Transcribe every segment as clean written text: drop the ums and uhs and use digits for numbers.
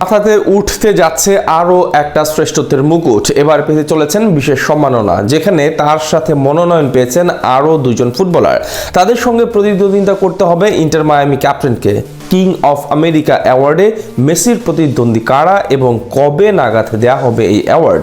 মাথাতে উঠতে যাচ্ছে আরও একটা শ্রেষ্ঠত্বের মুকুট। এবার পেতে চলেছেন বিশেষ সম্মাননা, যেখানে তার সাথে মনোনয়ন পেয়েছেন আরও দুজন ফুটবলার। তাদের সঙ্গে প্রতিদ্বন্দ্বিতা করতে হবে ইন্টার মায়ামি ক্যাপ্টেনকে। কিং অফ আমেরিকা অ্যাওয়ার্ডে মেসির প্রতিদ্বন্দ্বী কারা এবং কবে নাগাদ দেওয়া হবে এই অ্যাওয়ার্ড?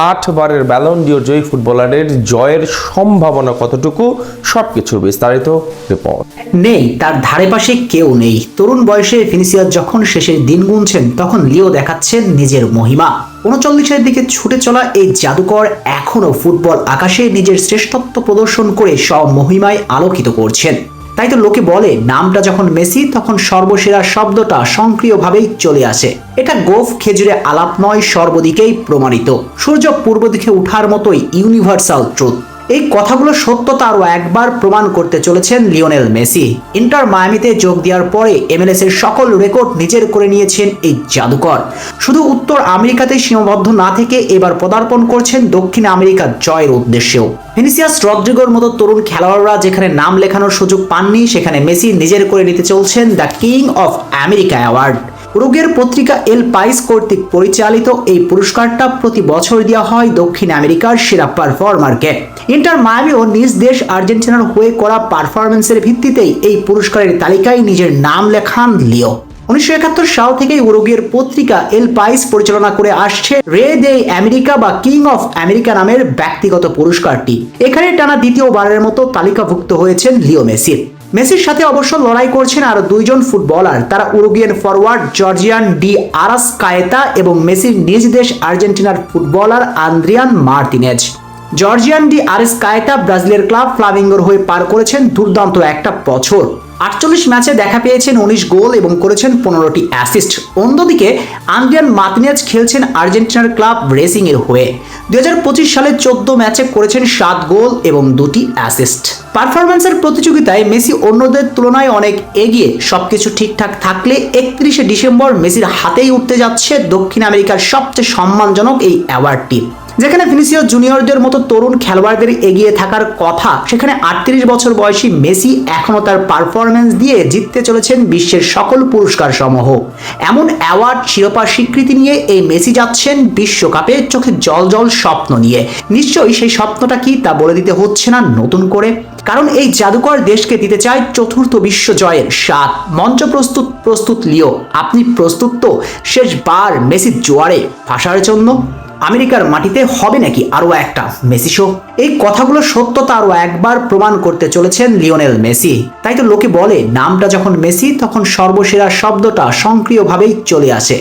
8 বারের ব্যালন ডিওর জয়ী ফুটবলারের জয়ের সম্ভাবনা কতটুকু? সবকিছু বিস্তারিত রিপোর্ট। নেই, তার ধারে পাশে কেউ নেই। তরুণ বয়সে ভিনিসিয়াস যখন শেষের দিন গুনছেন, তখন লিও দেখাচ্ছেন নিজের মহিমা। 39-এর দিকে ছুটে চলা এই জাদুকর এখনও ফুটবল আকাশে নিজের শ্রেষ্ঠত্ব প্রদর্শন করে সব মহিমায় আলোকিত করছেন। তাই তো লোকে বলে, নামটা যখন মেসি তখন সর্বসেরা শব্দটা সক্রিয়ভাবেই চলে আসে। এটা গোফ খেজুরে আলাপ নয়, সর্বদিকেই প্রমাণিত। সূর্য পূর্ব দিকে ওঠার মতোই ইউনিভার্সাল ট্রুথ। এই কথাগুলো সত্যতা আরও একবার প্রমাণ করতে চলেছেন লিওনেল মেসি। ইন্টার মায়ামিতে যোগ দেওয়ার পরে MLS এর সকল রেকর্ড নিজের করে নিয়েছেন এই জাদুকর। শুধু উত্তর আমেরিকাতে সীমাবদ্ধ না থেকে এবার পদার্পণ করছেন দক্ষিণ আমেরিকা জয়ের উদ্দেশ্যেও। ভিনিসিয়াস রদ্রিগোর মতো তরুণ খেলোয়াড়রা যেখানে নাম লেখানোর সুযোগ পাননি, সেখানে মেসি নিজের করে নিতে চলছেন the king of America award. উরুগুয়ের পত্রিকা এল পাইস কর্তৃক পরিচালিত এই পুরস্কারটা প্রতি বছর দেওয়া হয় দক্ষিণ আমেরিকার সেরা পারফর্মারকে। ইন্টার মায়ামি ও নিজ দেশ আর্জেন্টিনার হয়ে করা পারফরমেন্সের ভিত্তিতেই এই পুরস্কারের তালিকায় নিজের নাম লেখান লিও। 1971 সাল থেকে উরুগুয়ের পত্রিকা এল পাইস পরিচালনা করে আসছে রে দে আমেরিকা বা কিং অফ আমেরিকা নামের ব্যক্তিগত পুরস্কারটি। এখানে টানা দ্বিতীয়বারের মতো তালিকাভুক্ত হয়েছেন লিও মেসি। মেসির সাথে অবশ্য লড়াই করছেন আরো দুইজন ফুটবলার। তারা উরুগুয়েন ফরওয়ার্ড জর্জিয়ান ডি আরাসকায়েতা এবং মেসির নিজ দেশ আর্জেন্টিনার ফুটবলার আন্দ্রিয়ান মার্তিনেজ। জর্জিয়ান ডি আরাসকায়েতা ব্রাজিলের ক্লাব ফ্লামিঙ্গোর হয়ে পার করেছেন দুর্দান্ত একটা বছর। 48 ম্যাচে দেখা পেয়েছেন 19 গোল এবং করেছেন 15টি অ্যাসিস্ট। অন্যদিকে আন্দ্রিয়ান মার্তিনেজ খেলছেন আর্জেন্টিনার ক্লাব রেসিং এর হয়ে। 2025 সালে 14 ম্যাচে করেছেন 7 গোল এবং 2টি অ্যাসিস্ট। পারফরম্যান্সের প্রতিযোগিতায় মেসি অন্যদের তুলনায় অনেক এগিয়ে। সবকিছু ঠিকঠাক থাকলে 31শে ডিসেম্বর মেসির হাতেই উঠতে যাচ্ছে দক্ষিণ আমেরিকার সবচেয়ে সম্মানজনক এই অ্যাওয়ার্ডটি। যেখানে ভিনিসিয়াস জুনিয়রদের মতো তরুণ খেলোয়াড়দের এগিয়ে থাকার কথা, সেখানে 38 বছর বয়সী মেসি এখনও তার পারফরম্যান্স দিয়ে জিততে চলেছেন বিশ্বের সকল পুরস্কার সমূহ। এমন অ্যাওয়ার্ড শিরোপার স্বীকৃতি নিয়ে এই মেসি যাচ্ছেন বিশ্বকাপে চোখে জল স্বপ্ন নিয়ে। নিশ্চয়ই সেই স্বপ্নটা কি তা বলে দিতে হচ্ছে না নতুন করে, কারণ এই জাদুকর দেশকে দিতে চায় চতুর্থ বিশ্ব জয়ের স্বাদ। মঞ্চ প্রস্তুত লিও, আপনি প্রস্তুত তো শেষবার মেসির জোয়ারে ভাসার জন্য? আমেরিকার মাটিতে হবে নাকি আরো একটা মেসি শো? এই কথাগুলো সত্যতা আরো একবার প্রমাণ করতে চলেছেন লিওনেল মেসি। তাই তো লোকে বলে, নামটা যখন মেসি তখন সর্বসেরা শব্দটা সক্রিয়ভাবেই চলে আসে।